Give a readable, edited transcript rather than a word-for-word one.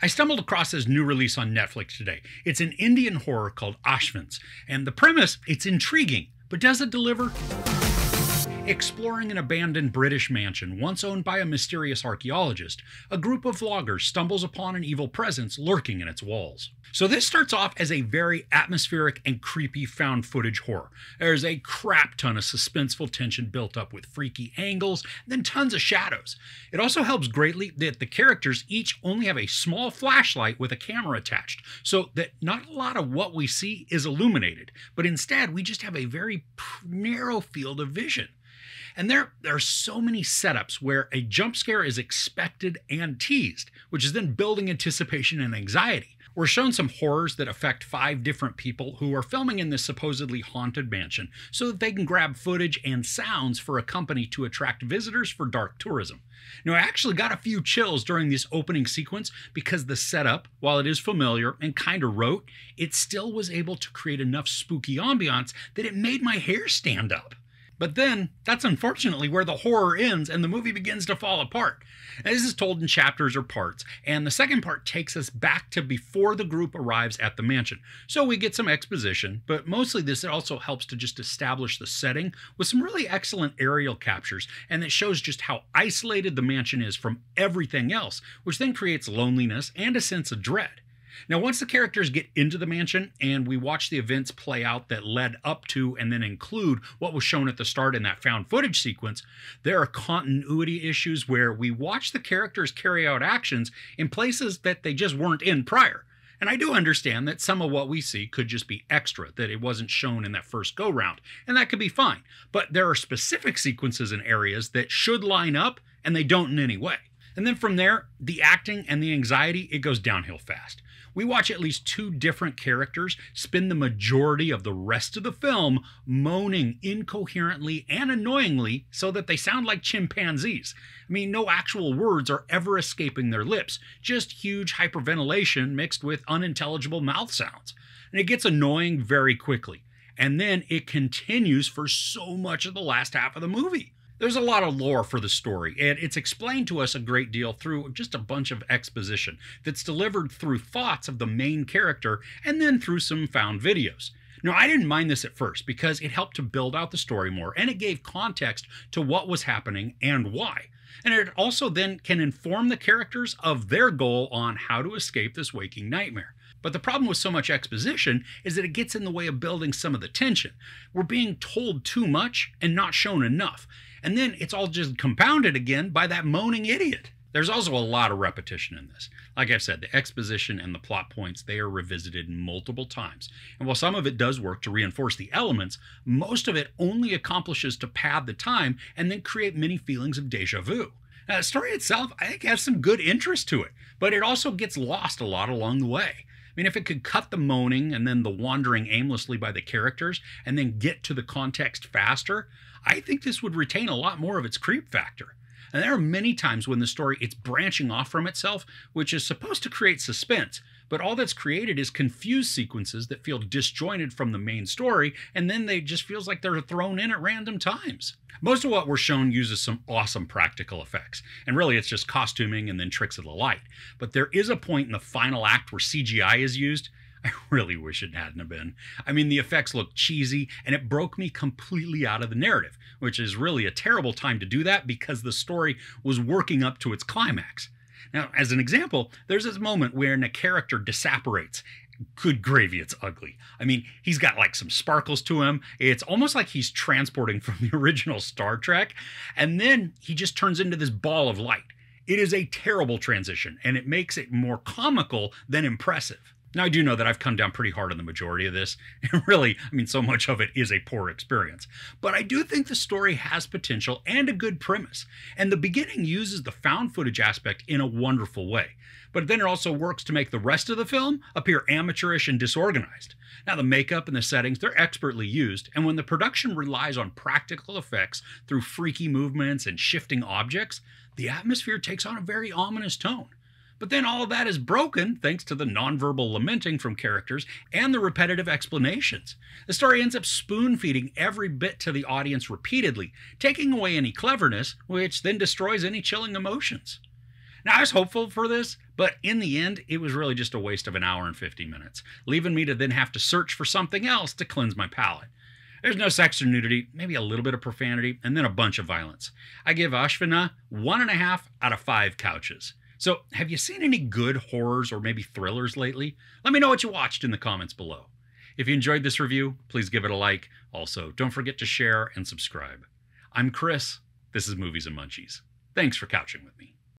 I stumbled across this new release on Netflix today. It's an Indian horror called Asvins, and the premise, it's intriguing, but does it deliver? Exploring an abandoned British mansion once owned by a mysterious archaeologist, a group of vloggers stumbles upon an evil presence lurking in its walls. So this starts off as a very atmospheric and creepy found footage horror. There's a crap ton of suspenseful tension built up with freaky angles, and then tons of shadows. It also helps greatly that the characters each only have a small flashlight with a camera attached, so that not a lot of what we see is illuminated, but instead we just have a very narrow field of vision. And there are so many setups where a jump scare is expected and teased, which is then building anticipation and anxiety. We're shown some horrors that affect 5 different people who are filming in this supposedly haunted mansion so that they can grab footage and sounds for a company to attract visitors for dark tourism. Now, I actually got a few chills during this opening sequence because the setup, while it is familiar and kind of rote, it still was able to create enough spooky ambiance that it made my hair stand up. But then, that's unfortunately where the horror ends and the movie begins to fall apart. And this is told in chapters or parts, and the second part takes us back to before the group arrives at the mansion. So we get some exposition, but mostly this also helps to just establish the setting with some really excellent aerial captures, and it shows just how isolated the mansion is from everything else, which then creates loneliness and a sense of dread. Now, once the characters get into the mansion and we watch the events play out that led up to and then include what was shown at the start in that found footage sequence, there are continuity issues where we watch the characters carry out actions in places that they just weren't in prior. And I do understand that some of what we see could just be extra, that it wasn't shown in that first go-round, and that could be fine. But there are specific sequences and areas that should line up, and they don't in any way. And then from there, the acting and the anxiety, it goes downhill fast. We watch at least 2 different characters spend the majority of the rest of the film moaning incoherently and annoyingly so that they sound like chimpanzees. I mean, no actual words are ever escaping their lips, just huge hyperventilation mixed with unintelligible mouth sounds. And it gets annoying very quickly. And then it continues for so much of the last half of the movie. There's a lot of lore for the story, and it's explained to us a great deal through just a bunch of exposition that's delivered through thoughts of the main character and then through some found videos. Now, I didn't mind this at first because it helped to build out the story more, and it gave context to what was happening and why. And it also then can inform the characters of their goal on how to escape this waking nightmare. But the problem with so much exposition is that it gets in the way of building some of the tension. We're being told too much and not shown enough. And then it's all just compounded again by that moaning idiot. There's also a lot of repetition in this. Like I've said, the exposition and the plot points, they are revisited multiple times. And while some of it does work to reinforce the elements, most of it only accomplishes to pad the time and then create many feelings of deja vu. Now, the story itself, I think, has some good interest to it, but it also gets lost a lot along the way. I mean, if it could cut the moaning and then the wandering aimlessly by the characters and then get to the context faster, I think this would retain a lot more of its creep factor. And there are many times when the story it's branching off from itself, which is supposed to create suspense, but all that's created is confused sequences that feel disjointed from the main story, and then they just feels like they're thrown in at random times. Most of what we're shown uses some awesome practical effects, and really it's just costuming and then tricks of the light. But there is a point in the final act where CGI is used. I really wish it hadn't been. I mean, the effects look cheesy, and it broke me completely out of the narrative, which is really a terrible time to do that because the story was working up to its climax. Now, as an example, there's this moment where a character disapparates. Good gravy, it's ugly. I mean, he's got like some sparkles to him. It's almost like he's transporting from the original Star Trek, and then he just turns into this ball of light. It is a terrible transition, and it makes it more comical than impressive. Now, I do know that I've come down pretty hard on the majority of this, and really, I mean, so much of it is a poor experience. But I do think the story has potential and a good premise, and the beginning uses the found footage aspect in a wonderful way. But then it also works to make the rest of the film appear amateurish and disorganized. Now, the makeup and the settings, they're expertly used, and when the production relies on practical effects through freaky movements and shifting objects, the atmosphere takes on a very ominous tone. But then all of that is broken thanks to the nonverbal lamenting from characters and the repetitive explanations. The story ends up spoon-feeding every bit to the audience repeatedly, taking away any cleverness, which then destroys any chilling emotions. Now, I was hopeful for this, but in the end, it was really just a waste of an hour and 50 minutes, leaving me to then have to search for something else to cleanse my palate. There's no sex or nudity, maybe a little bit of profanity, and then a bunch of violence. I give Ashvina 1.5 out of 5 couches. So, have you seen any good horrors or maybe thrillers lately? Let me know what you watched in the comments below. If you enjoyed this review, please give it a like. Also, don't forget to share and subscribe. I'm Chris. This is Movies and Munchies. Thanks for couching with me.